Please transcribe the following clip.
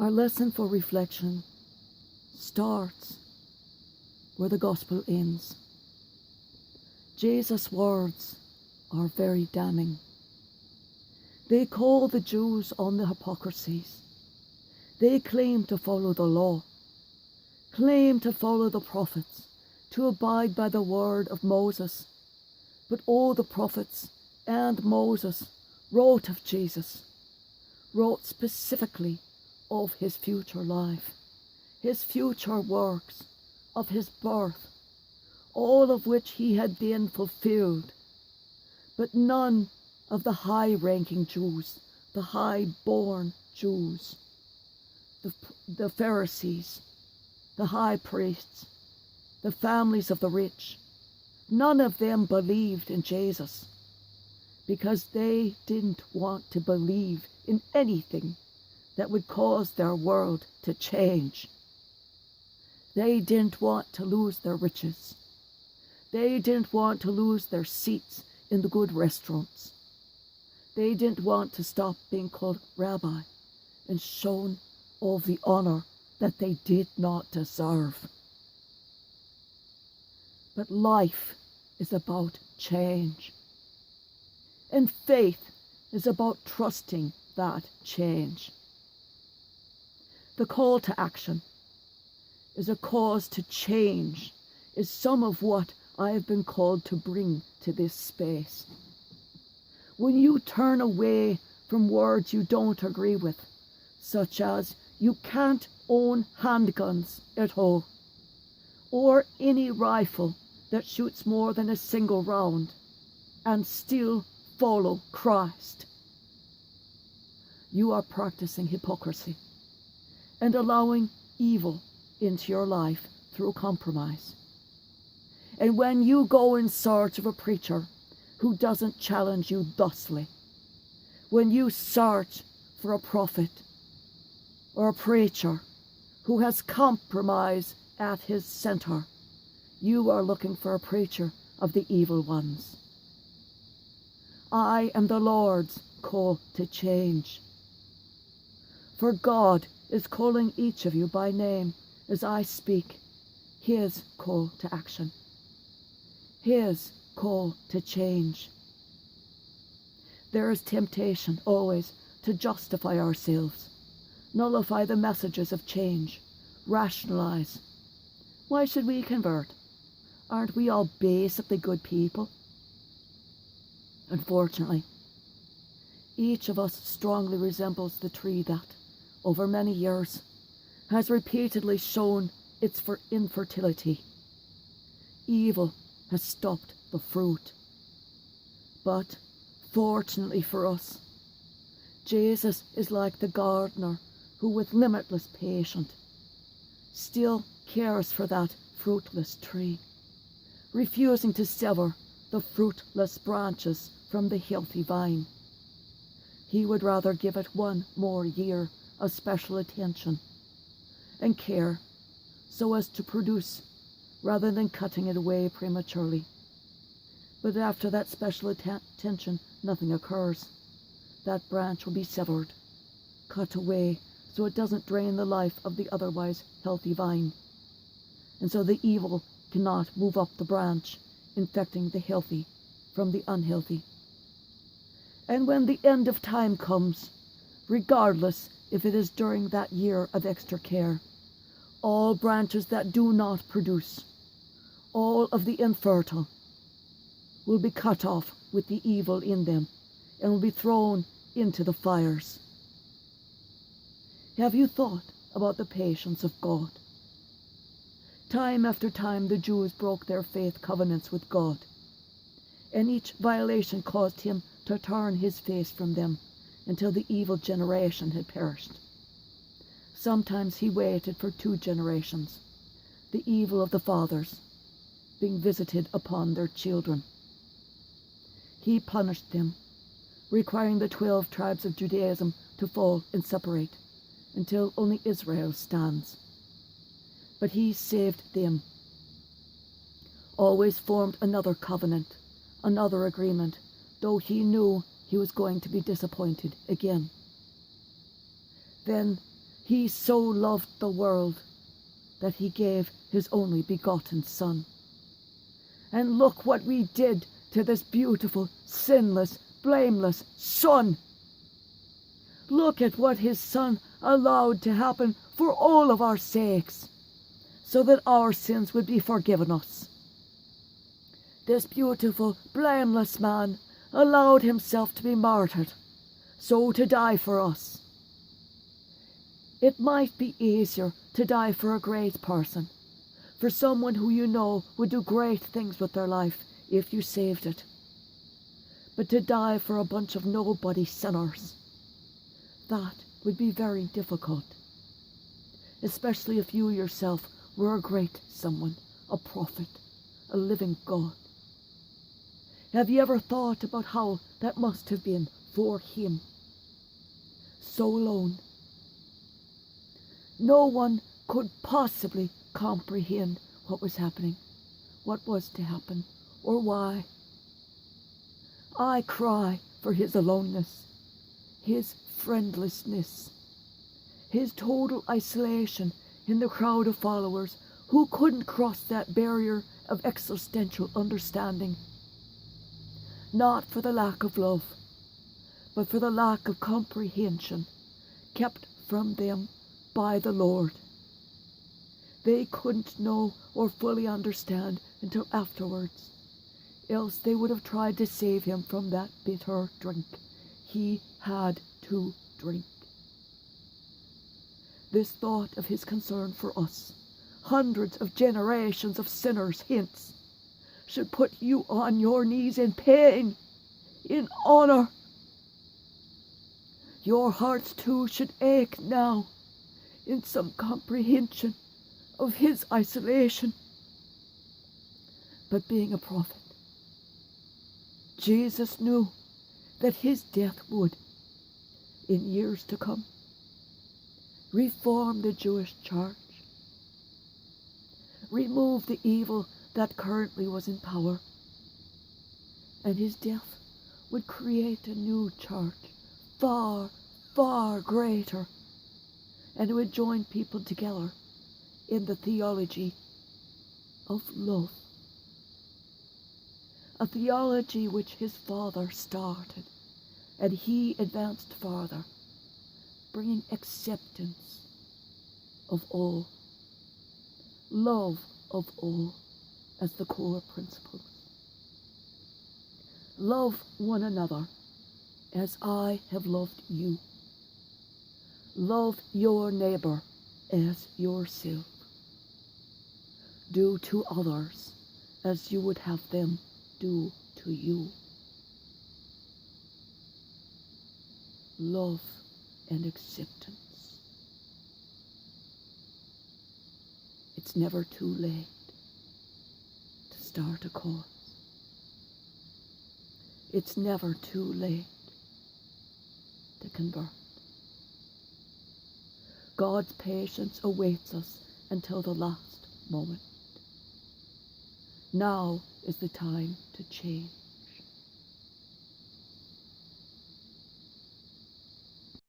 Our lesson for reflection starts where the gospel ends. Jesus' words are very damning. They call the Jews on the hypocrisies. They claim to follow the law, claim to follow the prophets, to abide by the word of Moses. But all the prophets and Moses wrote of Jesus, wrote specifically of his future life, his future works, of his birth, all of which he had then fulfilled. But none of the high-ranking Jews, the high-born Jews, the Pharisees, the high priests, the families of the rich, none of them believed in Jesus because they didn't want to believe in anything that would cause their world to change. They didn't want to lose their riches. They didn't want to lose their seats in the good restaurants. They didn't want to stop being called rabbi and shown all the honor that they did not deserve. But life is about change. And faith is about trusting that change. The call to action is a cause to change, is some of what I have been called to bring to this space. When you turn away from words you don't agree with, such as you can't own handguns at home, or any rifle that shoots more than a single round, and still follow Christ, you are practicing hypocrisy and allowing evil into your life through compromise. And when you go in search of a preacher who doesn't challenge you thusly, when you search for a prophet or a preacher who has compromise at his center, you are looking for a preacher of the evil ones. I am the Lord's call to change. For God is calling each of you by name as I speak, his call to action, his call to change. There is temptation always to justify ourselves, nullify the messages of change, rationalize. Why should we convert? Aren't we all basically good people? Unfortunately, each of us strongly resembles the tree that, over many years, has repeatedly shown its infertility. Evil has stopped the fruit. But, fortunately for us, Jesus is like the gardener who, with limitless patience, still cares for that fruitless tree, refusing to sever the fruitless branches from the healthy vine. He would rather give it one more year of special attention and care so as to produce rather than cutting it away prematurely. But after that special attention, nothing occurs. That branch will be severed, cut away, so it doesn't drain the life of the otherwise healthy vine. And so the evil cannot move up the branch, infecting the healthy from the unhealthy. And when the end of time comes, regardless if it is during that year of extra care, all branches that do not produce, all of the infertile, will be cut off with the evil in them and will be thrown into the fires. Have you thought about the patience of God? Time after time the Jews broke their faith covenants with God, and each violation caused him to turn his face from them until the evil generation had perished. Sometimes he waited for 2 generations, the evil of the fathers being visited upon their children. He punished them, requiring the 12 tribes of Judaism to fall and separate until only Israel stands. But he saved them, always formed another covenant, another agreement, though he knew he was going to be disappointed again. Then He so loved the world that he gave his only begotten Son. And look what we did to this beautiful, sinless, blameless Son. Look at what his Son allowed to happen for all of our sakes, so that our sins would be forgiven us. This beautiful, blameless man allowed himself to be martyred, so to die for us. It might be easier to die for a great person, for someone who you know would do great things with their life if you saved it. But to die for a bunch of nobody sinners, that would be very difficult, especially if you yourself were a great someone, a prophet, a living God. Have you ever thought about how that must have been for him? So alone. No one could possibly comprehend what was happening, what was to happen, or why. I cry for his aloneness, his friendlessness, his total isolation in the crowd of followers who couldn't cross that barrier of existential understanding. Not for the lack of love, but for the lack of comprehension kept from them by the Lord. They couldn't know or fully understand until afterwards, else they would have tried to save him from that bitter drink he had to drink. This thought of his concern for us, hundreds of generations of sinners hence, should put you on your knees in pain, in honor. Your hearts too should ache now in some comprehension of his isolation. But being a prophet, Jesus knew that his death would, in years to come, reform the Jewish church, remove the evil that currently was in power, and his death would create a new church, far, far greater, and it would join people together in the theology of love. A theology which his Father started, and he advanced farther, bringing acceptance of all, love of all as the core principles. Love one another as I have loved you. Love your neighbor as yourself. Do to others as you would have them do to you. Love and acceptance. It's never too late to start a cause. It's never too late to convert. God's patience awaits us until the last moment. Now is the time to change.